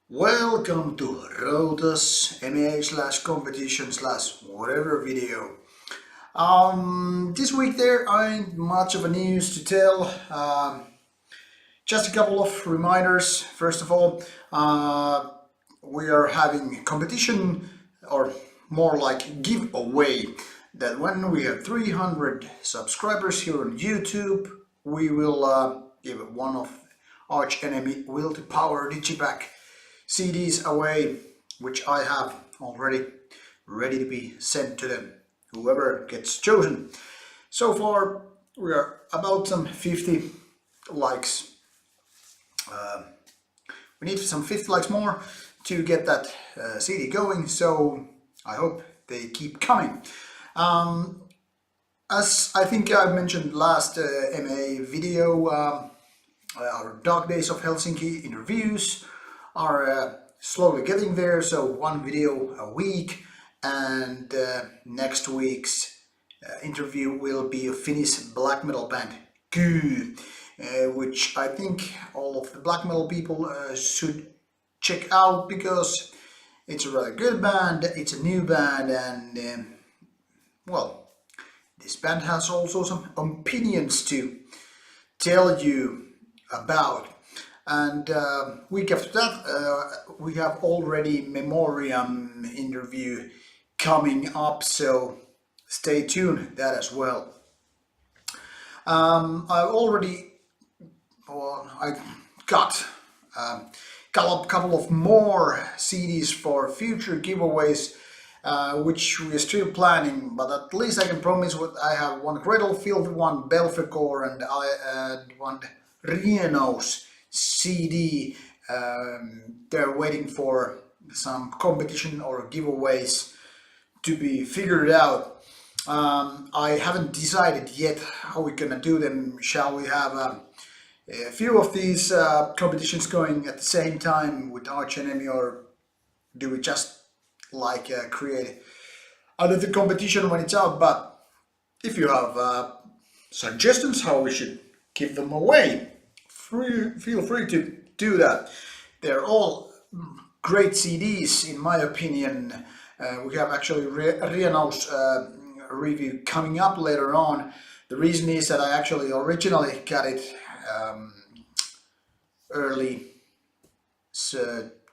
Welcome to Rauta's MA/competition/whatever video. This week there ain't much of a news to tell. Just a couple of reminders. First of all, we are having competition, or more like giveaway, that when we have 300 subscribers here on YouTube, we will give one of Arch Enemy Will to Power Digipack CDs away, which I have already ready to be sent to them, whoever gets chosen. So far we are about some 50 likes. We need some 50 likes more to get that CD going, so I hope they keep coming. As I think I mentioned last MA video, our Dark Days of Helsinki interviews are slowly getting there, so one video a week, and next week's interview will be a Finnish black metal band Kyy, which I think all of the black metal people should check out because it's a rather good band, it's a new band, and well, this band has also some opinions to tell you about. And week after that, we have already Memoriam interview coming up, so stay tuned that as well. I already, I got a couple of more CDs for future giveaways, which we are still planning, but at least I can promise what I have: one Cradlefield, one Belfegor, and one Rienos CD. They're waiting for some competition or giveaways to be figured out. I haven't decided yet how we're gonna do them. Shall we have a few of these competitions going at the same time with Arch Enemy, or do we just like create another competition when it's out? But if you have suggestions how we should give them away, feel free to do that. They're all great CDs in my opinion. We have actually Rieno's review coming up later on. The reason is that I actually originally got it early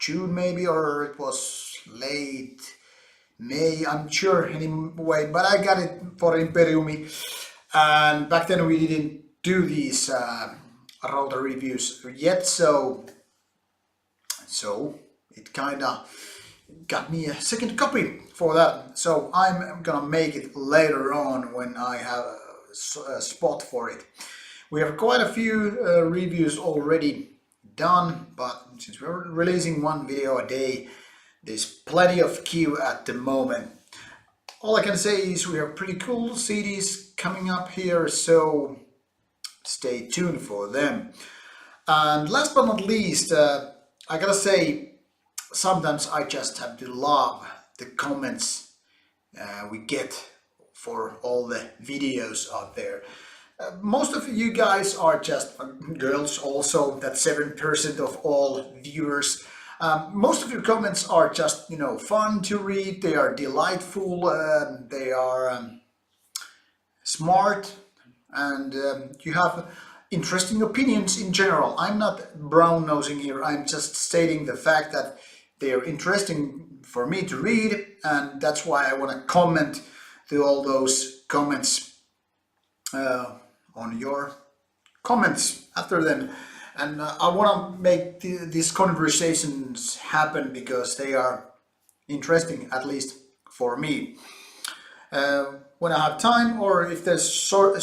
June maybe, or it was late May, I'm sure anyway, but I got it for Imperiumi, and back then we didn't do these Rauta reviews yet, so it kinda got me a second copy for that. So I'm gonna make it later on when I have a spot for it. We have quite a few reviews already done, but since we're releasing one video a day, there's plenty of queue at the moment. All I can say is we have pretty cool CDs coming up here, so stay tuned for them. And last but not least, I gotta say, sometimes I just have to love the comments we get for all the videos out there. Most of you guys are just girls also, that's 7% of all viewers. Most of your comments are just, fun to read, they are delightful, they are smart, and you have interesting opinions in general. I'm not brown-nosing here, I'm just stating the fact that they are interesting for me to read, and that's why I want to comment to all those comments on your comments after them. And I want to make these conversations happen because they are interesting, at least for me. When I have time, or if there's sort of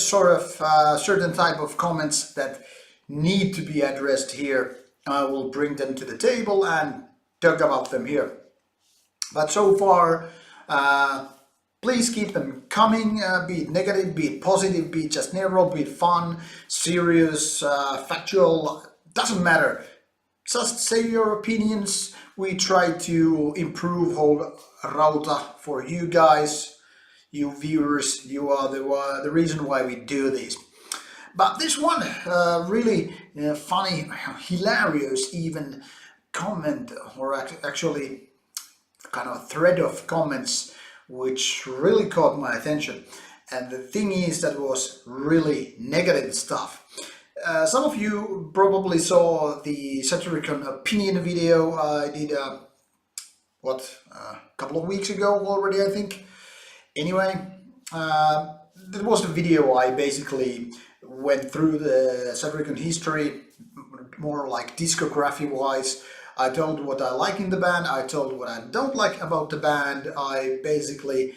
certain type of comments that need to be addressed here, I will bring them to the table and talk about them here. But so far, please keep them coming, be it negative, be it positive, be it just neutral, be it fun, serious, factual, doesn't matter. Just say your opinions. We try to improve whole Rauta for you guys, you viewers. You are the reason why we do this. But this one, really funny, hilarious even comment, or actually kind of a thread of comments which really caught my attention. And the thing is that it was really negative stuff. Some of you probably saw the satirical opinion video I did, a couple of weeks ago already, I think. Anyway, that was the video I basically went through the satirical history, more like discography wise. I told what I like in the band, I told what I don't like about the band, I basically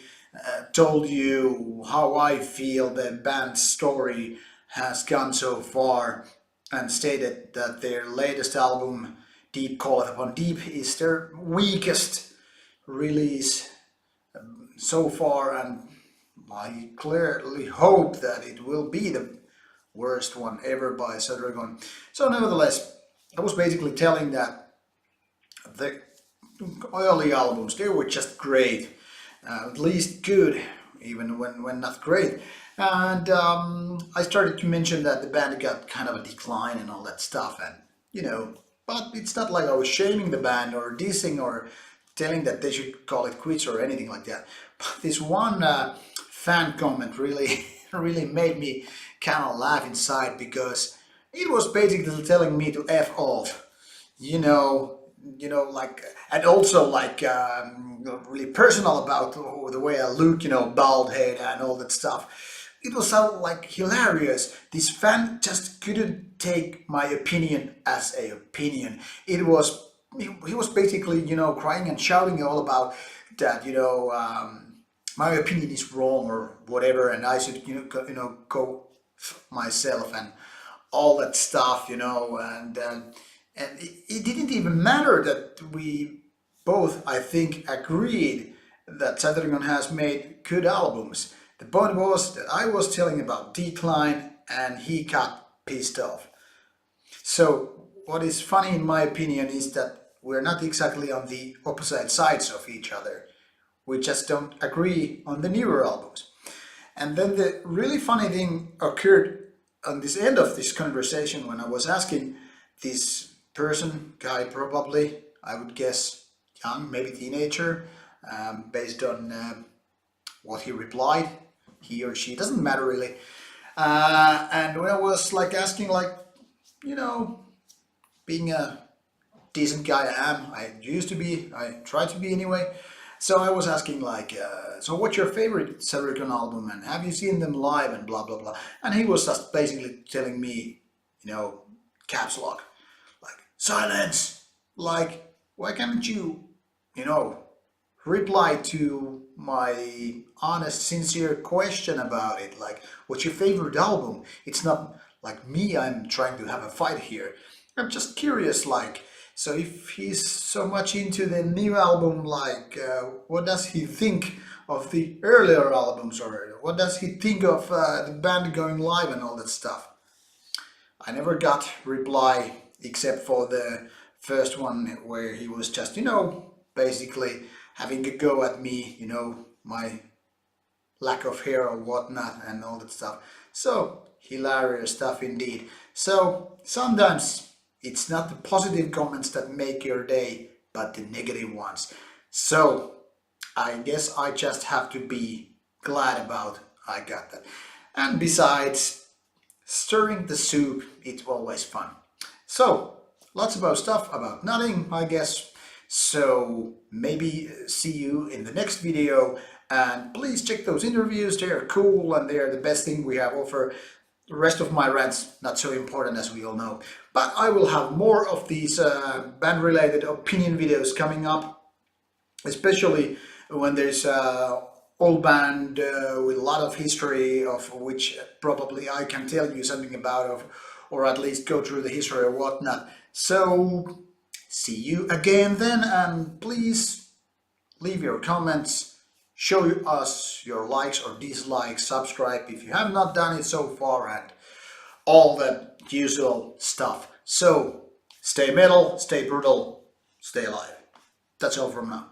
told you how I feel the band's story has gone so far, and stated that their latest album, Deep Calleth Upon Deep, is their weakest release so far, and I clearly hope that it will be the worst one ever by Sadragon. So nevertheless, I was basically telling that the early albums, they were just great, at least good, even when not great. And I started to mention that the band got kind of a decline and all that stuff, and but it's not like I was shaming the band or dissing or telling that they should call it quits or anything like that. But this one fan comment really really made me kind of laugh inside, because it was basically telling me to F off, like, and also like really personal about the way I look, bald head and all that stuff. It was so like hilarious. This fan just couldn't take my opinion as a opinion. He was basically, crying and shouting all about that, my opinion is wrong or whatever, and I should, go myself and all that stuff, and it didn't even matter that we both, I think, agreed that Saturn has made good albums. The point was that I was telling about decline and he got pissed off. So what is funny in my opinion is that we're not exactly on the opposite sides of each other. We just don't agree on the newer albums. And then the really funny thing occurred on this end of this conversation, when I was asking this person, guy probably, I would guess young, maybe teenager, based on what he replied, he or she, doesn't matter really. And when I was like asking, like, being a decent guy I used to be, I try to be anyway. So I was asking like, so what's your favorite Saturn album, and have you seen them live, and blah blah blah. And he was just basically telling me, caps lock, like, silence, like, why can't you, reply to my honest, sincere question about it, like, what's your favorite album? It's not like me, I'm trying to have a fight here. I'm just curious, like, so if he's so much into the new album, like, what does he think of the earlier albums, or what does he think of the band going live and all that stuff? I never got reply, except for the first one where he was just, basically having a go at me, my lack of hair or whatnot and all that stuff. So hilarious stuff indeed. So sometimes it's not the positive comments that make your day, but the negative ones. So I guess I just have to be glad about I got that. And besides, stirring the soup, it's always fun. So lots about stuff about nothing, I guess. So maybe see you in the next video, and please check those interviews. They are cool and they are the best thing we have offer. The rest of my rants, not so important, as we all know. But I will have more of these band related opinion videos coming up, especially when there's old band with a lot of history, of which probably I can tell you something about, or at least go through the history or whatnot. So see you again then, and please leave your comments, show us your likes or dislikes, subscribe if you have not done it so far, and all that usual stuff. So stay metal, stay brutal, stay alive. That's all from now.